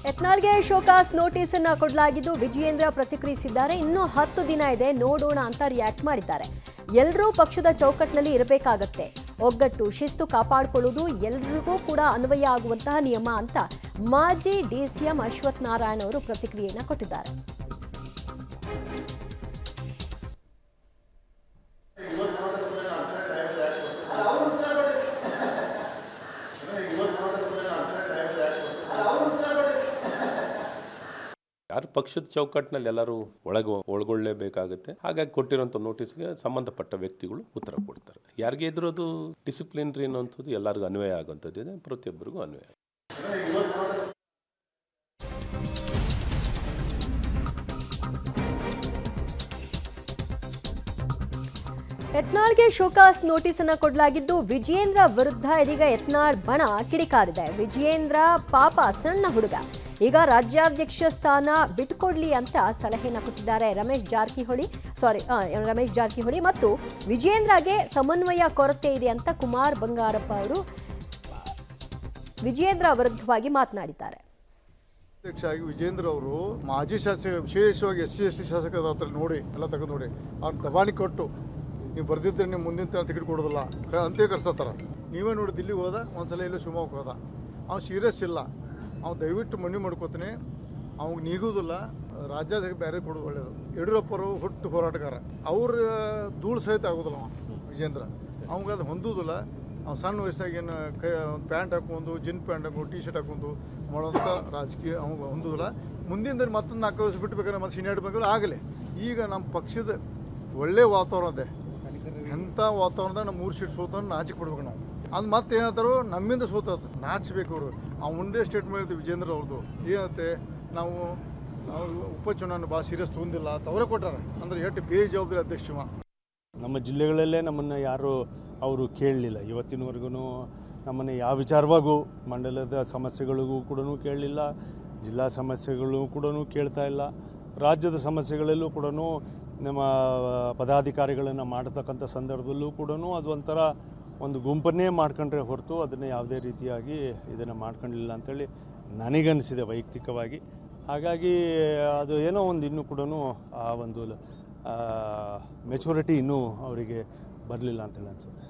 ಯತ್ನಾಳ್ಗೆ show cause notice ಅನ್ನು ಕೊಡಲಾಗಿದ್ದು ವಿಜಯೇಂದ್ರ ಪ್ರತಿಕ್ರಿಯಿಸಿದ್ದಾರೆ. ಇನ್ನೂ 10 ದಿನ ಇದೆ, ನೋಡೋಣ ಅಂತ ರಿಯಾಕ್ಟ್ ಮಾಡಿದ್ದಾರೆ. ಎಲ್ಲರೂ ಪಕ್ಷದ ಚೌಕಟ್ಟಿನಲ್ಲಿ ಇರಬೇಕಾಗತ್ತೆ, ಒಗ್ಗಟ್ಟು ಶಿಸ್ತು ಕಾಪಾಡಿಕೊಳ್ಳುವುದು ಎಲ್ಲರಿಗೂ ಕೂಡ ಅನ್ವಯ ಆಗುವಂತಹ ನಿಯಮ ಅಂತ ಮಾಜಿ ಡಿಸಿಎಂ ಅಶ್ವಥ್ ನಾರಾಯಣ ಅವರು ಪ್ರತಿಕ್ರಿಯೆಯನ್ನು ಕೊಟ್ಟಿದ್ದಾರೆ. ಯಾರು ಪಕ್ಷದ ಚೌಕಟ್ಟಿನಲ್ಲಿ ಎಲ್ಲರೂ ಒಳಗೊಳ್ಳಲೇಬೇಕಾಗುತ್ತೆ. ಹಾಗಾಗಿ ಕೊಟ್ಟಿರೋಂಥ ನೋಟಿಸ್ಗೆ ಸಂಬಂಧಪಟ್ಟ ವ್ಯಕ್ತಿಗಳು ಉತ್ತರ ಕೊಡ್ತಾರೆ. ಯಾರಿಗೆ ಇದ್ರೂ ಅದು ಡಿಸಿಪ್ಲಿನರಿ ಅನ್ನೋಂಥದ್ದು ಎಲ್ಲರಿಗೂ ಅನ್ವಯ ಆಗುವಂಥದ್ದಿದೆ, ಪ್ರತಿಯೊಬ್ಬರಿಗೂ ಅನ್ವಯ. ಯತ್ನಾಳ್ಗೆ ಶೋಕಾಸ್ ನೋಟಿಸ್ ಅನ್ನು ಕೊಡಲಾಗಿದ್ದು ವಿಜಯೇಂದ್ರ ವಿರುದ್ಧ ಇದೀಗ ಯತ್ನಾಳ್ ಬಣ ಕಿಡಿಕಾರಿದೆ. ವಿಜಯೇಂದ್ರ ಪಾಪ ಸಣ್ಣ ಹುಡುಗ, ಈಗ ರಾಜ್ಯಾಧ್ಯಕ್ಷ ಸ್ಥಾನ ಬಿಟ್ಟುಕೊಡ್ಲಿ ಅಂತ ಸಲಹೆಯನ್ನು ಕೊಟ್ಟಿದ್ದಾರೆ ರಮೇಶ್ ಜಾರಕಿಹೊಳಿ ಮತ್ತು ವಿಜಯೇಂದ್ರಗೆ ಸಮನ್ವಯ ಕೊರತೆ ಇದೆ ಅಂತ ಕುಮಾರ್ ಬಂಗಾರಪ್ಪ ಅವರು ವಿಜಯೇಂದ್ರ ವಿರುದ್ಧವಾಗಿ ಮಾತನಾಡಿದ್ದಾರೆ. ಅಧ್ಯಕ್ಷ ಆಗಿ ವಿಜೇಂದ್ರ ಅವರು ಮಾಜಿ ಶಾಸಕ, ವಿಶೇಷವಾಗಿ SC/ST ಶಾಸಕರ ಹತ್ರ ನೋಡಿ ಎಲ್ಲ ತೆಗೆದು ನೋಡಿ ಅವ್ರು ದಬಾಣಿ ಕೊಟ್ಟು ನೀವು ಬರ್ದಿದ್ರೆ ನೀವು ಮುಂದಿನ ಟಿಕೆಟ್ ಕೊಡೋದಿಲ್ಲ ಅಂತೇಳಿ ಕರ್ಸತ್ತಾರ. ನೀವೇ ನೋಡಿ ದಿಲ್ಲಿಗೆ ಹೋದ, ಒಂದ್ಸಲ ಇಲ್ಲ ಶಿವಮೊಗ್ಗ ಹೋದ, ಅವ್ನು ಸೀರಿಯಸ್ ಇಲ್ಲ, ಅವ್ನು ದಯವಿಟ್ಟು ಮನವಿ ಮಾಡ್ಕೋತಾನೆ, ಅವ್ನಿಗೆ ನೀಗೋದಿಲ್ಲ, ರಾಜ್ಯಾಧ್ಯಕ್ಷ ಬೇರೆ ಕೊಡೋದು ಒಳ್ಳೇದು. ಯಡಿಯೂರಪ್ಪರು ಹುಟ್ಟು ಹೋರಾಟಗಾರ, ಅವ್ರ ಧೂಳು ಸಹಿತ ಆಗೋದಿಲ್ಲ ವಿಜೇಂದ್ರ, ಅವ್ನಿಗೆ ಅದು ಹೊಂದೋದಿಲ್ಲ. ಅವ್ನು ಸಣ್ಣ ವಯಸ್ಸಾಗೇನು ಪ್ಯಾಂಟ್ ಹಾಕೊಂಡು ಜಿನ್ ಪ್ಯಾಂಟ್ ಹಾಕೊಂಡು T-ಶರ್ಟ್ ಹಾಕೊಂಡು ಮಾಡೋಂಥ ರಾಜಕೀಯ ಅವ್ನಿಗೆ ಹೊಂದೋದಿಲ್ಲ. ಮುಂದಿನ ಮತ್ತೊಂದು 4 ವರ್ಷ ಬಿಟ್ಟು ಬೇಕಾದ್ರೆ ಮತ್ತೆ ಸೀನಿಯರ್ ಬೇಕಾದ್ರೆ ಆಗಲಿ. ಈಗ ನಮ್ಮ ಪಕ್ಷದ ಒಳ್ಳೆ ವಾತಾವರಣ ಇದೆ, ಎಂಥ ವಾತಾವರಣದಾಗ ನಮ್ಮ 3 ಸೀಟ್ ಸೋತನ್ನು ನಾಚಿಕೆ ಪಡ್ಬೇಕು ನಾವು. ಅದು ಮತ್ತೆ ಏನಂತಾರೋ ನಮ್ಮಿಂದ ಸೋತದ್ದು ನಾಚಬೇಕು ಅವರು. ಅವ್ನು ಒಂದೇ ಸ್ಟೇಟ್ಮೆಂಟ್ ಇರ್ತೀವಿ ವಿಜೇಂದ್ರ ಅವ್ರದ್ದು ಏನಂತೆ, ನಾವು ಉಪಚುನಾವಣೆ ಭಾಳ ಸೀರಿಯಸ್ ತೊಗೊಂಡಿಲ್ಲ ಅಂತ ಅವರೇ ಕೊಟ್ಟಾರೆ. ಅಂದರೆ ಎಷ್ಟು ಬೇಜವಾಬ್ದಾರಿ ಅಧ್ಯಕ್ಷ. ನಮ್ಮ ಜಿಲ್ಲೆಗಳಲ್ಲೇ ನಮ್ಮನ್ನು ಯಾರು ಅವರು ಕೇಳಲಿಲ್ಲ, ಇವತ್ತಿನವರೆಗೂ ನಮ್ಮನ್ನು ಯಾವ ವಿಚಾರವಾಗೂ ಮಂಡಲದ ಸಮಸ್ಯೆಗಳಿಗೂ ಕೂಡ ಕೇಳಲಿಲ್ಲ, ಜಿಲ್ಲಾ ಸಮಸ್ಯೆಗಳು ಕೂಡ ಕೇಳ್ತಾ ಇಲ್ಲ, ರಾಜ್ಯದ ಸಮಸ್ಯೆಗಳಲ್ಲೂ ಕೂಡ ನಮ್ಮ ಪದಾಧಿಕಾರಿಗಳನ್ನು ಮಾಡತಕ್ಕಂಥ ಸಂದರ್ಭದಲ್ಲೂ ಕೂಡ ಅದು ಒಂಥರ ಒಂದು ಗುಂಪನ್ನೇ ಮಾಡ್ಕೊಂಡ್ರೆ ಹೊರತು ಅದನ್ನು ಯಾವುದೇ ರೀತಿಯಾಗಿ ಇದನ್ನು ಮಾಡ್ಕೊಂಡಿಲ್ಲ ಅಂಥೇಳಿ ನನಗನ್ನಿಸಿದೆ ವೈಯಕ್ತಿಕವಾಗಿ. ಹಾಗಾಗಿ ಅದು ಏನೋ ಒಂದು ಇನ್ನೂ ಕೂಡ ಆ ಒಂದು ಮೆಚುರಿಟಿ ಇನ್ನೂ ಅವರಿಗೆ ಬರಲಿಲ್ಲ ಅಂತೇಳಿ ಅನಿಸುತ್ತೆ.